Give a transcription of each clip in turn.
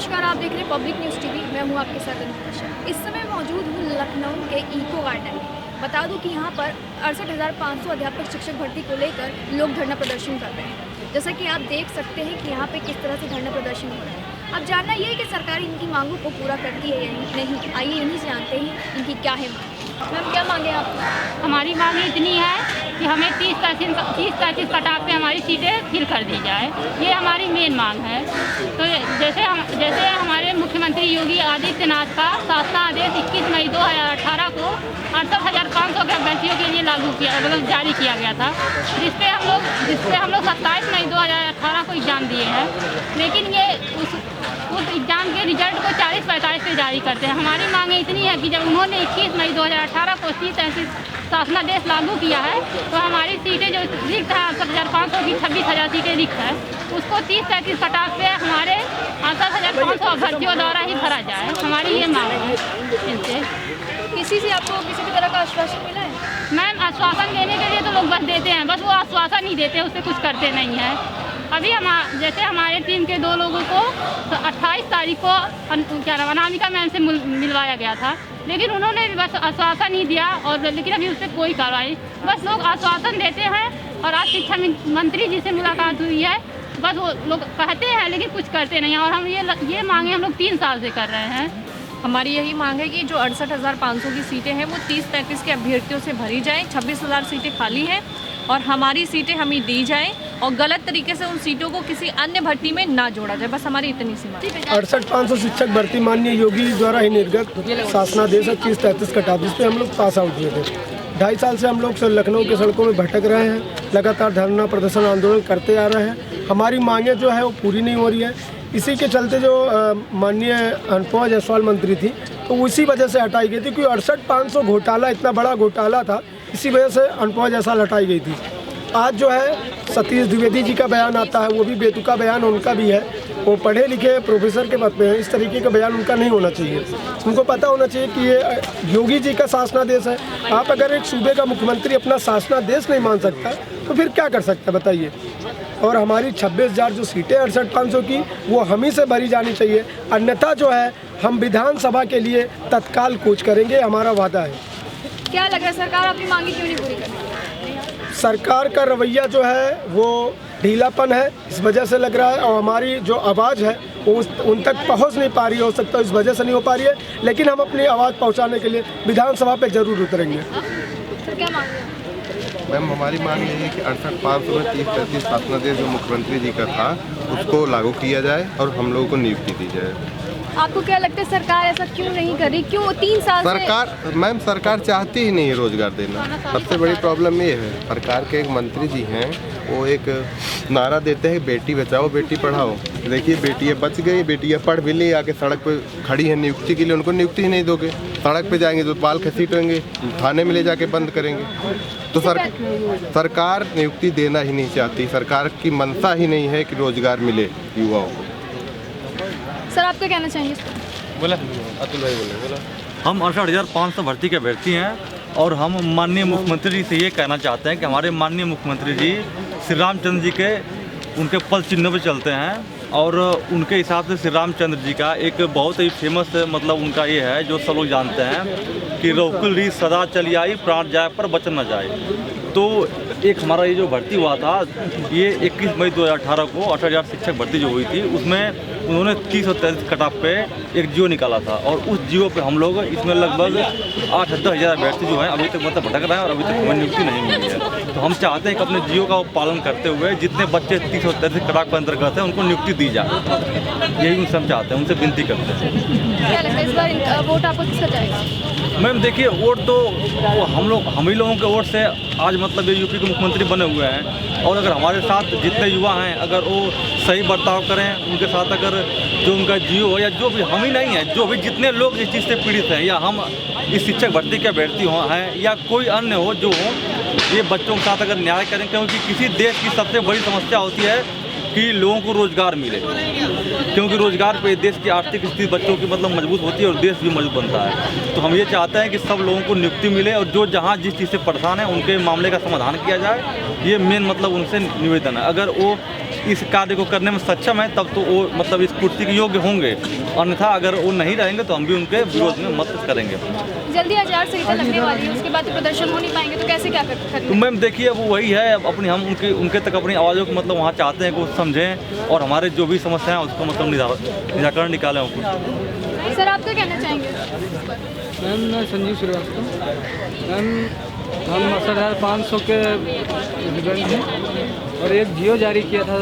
नमस्कार, आप देख रहे हैं पब्लिक न्यूज़ टीवी। मैं हूं आपके साथ अनुष्का। इस समय मौजूद हूं लखनऊ के इको गार्डन में। बता दूं कि यहां पर 68,500 अध्यापक शिक्षक भर्ती को लेकर लोग धरना प्रदर्शन कर रहे हैं। जैसा कि आप देख सकते हैं कि यहाँ पे किस तरह से धरना प्रदर्शन हो रहा है। अब जानना ये है कि सरकार इनकी मांगों को पूरा करती है या नहीं। आइए इन्हीं से जानते हैं इनकी क्या है मांग। मैम, क्या मांगे आप? हमारी मांग इतनी है कि हमें 30-35 कटाव पे हमारी सीटें फिल कर दी जाए। ये हमारी मेन मांग है। तो जैसे हमारे मुख्यमंत्री योगी आदित्यनाथ का शासना आदेश 21 मई 2018 को 68,500 अभ्यर्थियों के लिए लागू किया, मतलब जारी किया गया था, जिसपे हम लोग 27 मई 2018 को एग्ज़ाम दिए हैं। लेकिन ये उस एग्ज़ाम के रिजल्ट को 40-45 पे जारी करते हैं। हमारी मांग इतनी है कि जब उन्होंने 21 मई 2018 को 30-35 शासनादेश लागू किया है, तो हमारी सीटें जो रिक्त है 68,500 की 26,000 सीटें रिक्त है, उसको 30-35 कटाव पे हमारे 68,500 अभ्यर्थियों द्वारा ही भरा जाए। हमारी ये मांग है इनसे। किसी से आपको किसी भी तरह का आश्वासन मिला है? मैम, आश्वासन देने के लिए तो लोग बस देते हैं, बस वो आश्वासन ही देते हैं, उससे कुछ करते नहीं हैं। अभी जैसे हमारे टीम के 2 लोगों को 28 तारीख को अनामिका मैम से मिलवाया गया था, लेकिन उन्होंने बस आश्वासन ही दिया, और लेकिन अभी उससे कोई कार्रवाई, बस लोग आश्वासन देते हैं। और आज शिक्षा मंत्री जी से मुलाकात हुई है, बस वो लोग कहते हैं लेकिन कुछ करते नहीं हैं। और हम ये मांगे हम लोग 3 साल से कर रहे हैं। हमारी यही मांग है कि जो 68,500 की सीटें हैं वो 30-35 के अभ्यर्थियों से भरी जाएं। 26,000 सीटें खाली हैं और हमारी सीटें हमें दी जाएं, और गलत तरीके से उन सीटों को किसी अन्य भर्ती में ना जोड़ा जाए। बस हमारी इतनी सी मांग है। 68,500 शिक्षक भर्ती माननीय योगी द्वारा ही निर्गत शासनादेश 30-35 कटाव, जिस पे हम लोग पास आउट हुए थे। 2.5 साल से हम लोग लखनऊ के सड़कों में भटक रहे हैं, लगातार धरना प्रदर्शन आंदोलन करते आ रहे हैं। हमारी मांगें जो है वो पूरी नहीं हो रही है। इसी के चलते जो माननीय अनुपमा जायसवाल मंत्री थी, तो उसी वजह से हटाई गई थी, क्योंकि 68,500 घोटाला इतना बड़ा घोटाला था, इसी वजह से अनुपमा जायसवाल हटाई गई थी। आज जो है सतीश द्विवेदी जी का बयान आता है, वो भी बेतुका बयान उनका भी है। वो पढ़े लिखे प्रोफेसर के पद पे हैं, इस तरीके का बयान उनका नहीं होना चाहिए। उनको पता होना चाहिए कि ये योगी जी का शासनादेश है। आप अगर एक सूबे का मुख्यमंत्री अपना शासनादेश नहीं मान सकता तो फिर क्या कर सकता है बताइए। और हमारी 26,000 जो सीटें 68,500 की, वो हम ही से भरी जानी चाहिए, अन्यथा जो है हम विधानसभा के लिए तत्काल कूच करेंगे, हमारा वादा है। क्या लग रहा है सरकार आपकी मांगे क्यों नहीं पूरी कर रही? सरकार का रवैया जो है वो ढीलापन है, इस वजह से लग रहा है। और हमारी जो आवाज़ है वो उन तक पहुंच नहीं पा रही, हो सकता है इस वजह से नहीं हो पा रही है। लेकिन हम अपनी आवाज़ पहुंचाने के लिए विधानसभा पे जरूर उतरेंगे। सर, क्या मांग है? मैम, हमारी मांग यही है कि 68,500 में 30-35 शासनादेश जो मुख्यमंत्री जी का था उसको लागू किया जाए और हम लोगों को नियुक्ति दी जाए। आपको क्या लगता है सरकार ऐसा क्यों नहीं कर रही? क्यों 3 साल सरकार चाहती ही नहीं है रोजगार देना। सबसे बड़ी प्रॉब्लम ये है, सरकार के एक मंत्री जी हैं, वो एक नारा देते हैं बेटी बचाओ बेटी पढ़ाओ। देखिए, बेटियाँ बच गई, बेटियाँ पढ़ भी ली, आके सड़क पे खड़ी हैं नियुक्ति के लिए, उनको नियुक्ति ही नहीं दोगे। सड़क पे जाएंगे तो बाल घसीटेंगे, थाने में ले जाके बंद करेंगे। तो सरकार नियुक्ति देना ही नहीं चाहती। सरकार की मंशा ही नहीं है कि रोजगार मिले युवाओं को। सर, आप क्या कहना चाहेंगे इस पर? बोला अतुल भाई बोला। हम 68,500 भर्ती के अभ्यर्थी हैं, और हम माननीय मुख्यमंत्री जी से ये कहना चाहते हैं कि हमारे माननीय मुख्यमंत्री जी श्री रामचंद्र जी के उनके पद चिन्ह पर चलते हैं, और उनके हिसाब से श्री रामचंद्र जी का एक बहुत ही फेमस मतलब उनका ये है जो सब लोग जानते हैं कि रघुकुल रीत सदा चली आई, प्राण जाए पर वचन न जाए। तो एक हमारा ये जो भर्ती हुआ था, ये 21 मई 2018 को 68,000 शिक्षक भर्ती जो हुई थी, उसमें उन्होंने 30 और 33 कटाव पे एक जियो निकाला था, और उस जियो पे हम लोग इसमें लगभग 8-10 हज़ार अभ्यर्थी जो हैं अभी तक मतलब भटक रहे हैं, और अभी तक हमें नियुक्ति नहीं मिली है। तो हम चाहते हैं कि अपने जियो का पालन करते हुए जितने बच्चे 30 और 33 कटाव के अंतर्गत हैं उनको नियुक्ति दी जाए। यही उनसे हम चाहते हैं, उनसे विनती करते हैं। क्या लगता है इस बार वोट आपको किसका जाएगा? मैम, देखिए, वोट तो हम ही लोगों के वोट से आज मतलब ये यूपी के मुख्यमंत्री बने हुए हैं, और अगर हमारे साथ जितने युवा हैं अगर वो सही बर्ताव करें, उनके साथ अगर जो उनका जियो हो, या जो भी हम ही नहीं है, जो भी जितने लोग इस चीज़ से पीड़ित हैं, या हम इस शिक्षक भर्ती के अभ्यर्थी हैं या कोई अन्य हो जो हो, ये बच्चों के साथ अगर न्याय करें, क्योंकि किसी देश की सबसे बड़ी समस्या होती है कि लोगों को रोज़गार मिले, क्योंकि रोज़गार पे देश की आर्थिक स्थिति बच्चों की मतलब मजबूत होती है और देश भी मजबूत बनता है। तो हम ये चाहते हैं कि सब लोगों को नियुक्ति मिले, और जो जहाँ जिस चीज़ से परेशान है उनके मामले का समाधान किया जाए। ये मेन मतलब उनसे निवेदन है। अगर वो इस कार्य को करने में सक्षम है तब तो वो मतलब इस कुर्सी के योग्य होंगे, अन्यथा अगर वो नहीं रहेंगे तो हम भी उनके विरोध में मत करेंगे। जल्दी आचार संहिता लगने वाली है, उसके बाद तो प्रदर्शन हो नहीं पाएंगे, तो कैसे क्या करेंगे? तो मैम देखिए अब वही है, अब अपनी हम उनके तक अपनी आवाज़ों को मतलब वहाँ चाहते हैं कि वो समझें और हमारे जो भी समस्या है उसको मतलब निराकरण निकालें। सर आप क्या कहना चाहेंगे? मैम मैं संजीव श्रीवास्तव। मैम हम 68,500 के स्टूडेंट हैं और एक जियो जारी किया था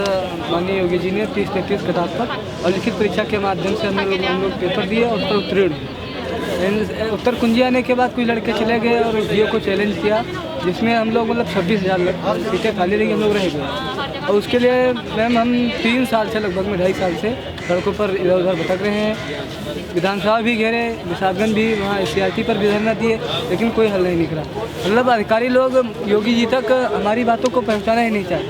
माननीय योगी जी ने 30-33 कटाव पर, और लिखित परीक्षा के माध्यम से हम लोग पेपर दिए और उस पर उत्तीर्ण हुए। उत्तर कुंजी आने के बाद कुछ लड़के चले गए और जियो को चैलेंज किया, जिसमें हम लोग मतलब 26,000 सीटें खाली रही, हम लोग रह गए। और उसके लिए मैम हम 3 साल से लगभग में 2.5 साल से सड़कों पर इधर उधर भटक रहे हैं। विधानसभा भी घेरे, विशाखगंज भी, वहाँ SCRT पर भी धरना दिए, लेकिन कोई हल नहीं निकला। मतलब अधिकारी लोग योगी जी तक हमारी बातों को पहुँचाना ही नहीं चाहते।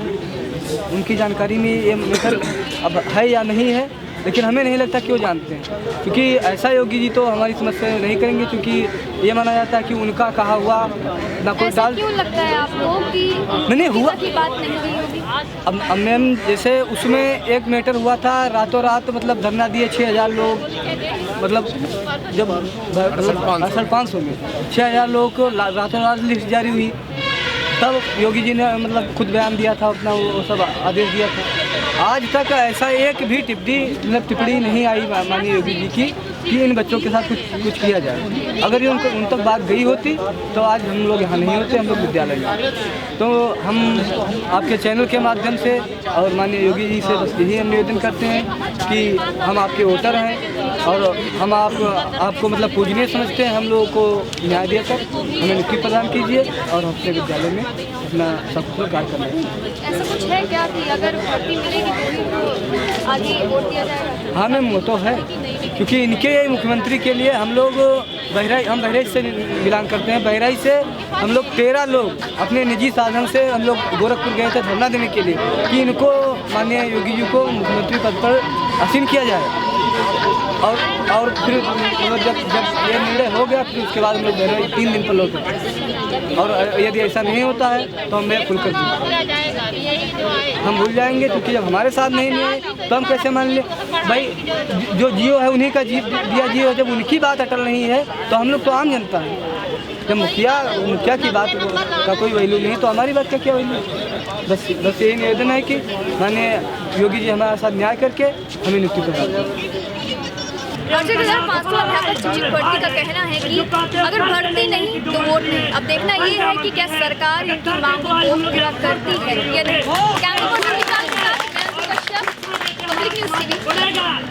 उनकी जानकारी में ये मैटर अब है या नहीं है, लेकिन हमें नहीं लगता कि वो जानते हैं, क्योंकि ऐसा योगी जी तो हमारी समस्या नहीं करेंगे, क्योंकि ये माना जाता है कि उनका कहा हुआ ना कोई ऐसा क्यों लगता है आपको कि नहीं हुआ की बात नहीं हुई होगी? अब मैम जैसे उसमें एक मैटर हुआ था, रातों रात मतलब धरना दिए 6,000 लोग, मतलब जब 500 में 6,000 लोगों को रातों रात लिस्ट जारी हुई, तब योगी जी ने मतलब खुद बयान दिया था अपना, वो सब आदेश दिया था। आज तक ऐसा एक भी टिप्पणी नहीं आई माननीय योगी जी की कि इन बच्चों के साथ कुछ किया जाए। अगर ये उन तक बात गई होती तो आज हम लोग यहाँ नहीं होते, हम लोग विद्यालय में। तो हम आपके चैनल के माध्यम से और माननीय योगी जी से बस यही हम निवेदन करते हैं कि हम आपके वोटर हैं और हम आपको मतलब पूजनीय समझते हैं। हम लोगों को न्याय देकर हमें नियुक्ति प्रदान कीजिए और अपने विद्यालय में अपना सब कुछ कार्य करना है। ऐसा कुछ है क्या कि अगर भर्ती मिलेगी तो आगे वोट दिया जाएगा? हाँ मैम वो तो है, क्योंकि इनके मुख्यमंत्री के लिए हम लोग बहराइच से बिलोंग करते हैं। बहराइच से हम लोग 13 लोग अपने निजी साधन से हम लोग गोरखपुर गए थे धरना देने के लिए कि इनको माननीय योगी जी को मुख्यमंत्री पद पर आसीन किया जाए। और फिर जब ये निर्णय हो गया, फिर उसके बाद हम लोग बहराइच 3 दिन पर लौटे। और यदि ऐसा नहीं होता है तो हम खुल कर हम भूल जाएंगे, क्योंकि जब हमारे साथ नहीं है तो हम कैसे मान लें? भाई जो जियो है उन्हीं का दिया जियो, जब उनकी बात अटल नहीं है तो हम लोग तो आम जनता है। जब मुखिया की बात का कोई वैल्यू नहीं तो हमारी बात का क्या वैल्यू? बस यही निवेदन है कि माननीय योगी जी हमारे साथ न्याय करके हमें नियुक्ति प्रदान करें। 68,500 अध्यापक शिक्षक भर्ती का कहना है कि अगर भर्ती नहीं तो वोट नहीं। अब देखना ये है कि क्या सरकार इनकी मांगों को पूरा करती है या नहीं। कैमरा पर्सन के साथ मैं कश्यप, पब्लिक न्यूज़ TV।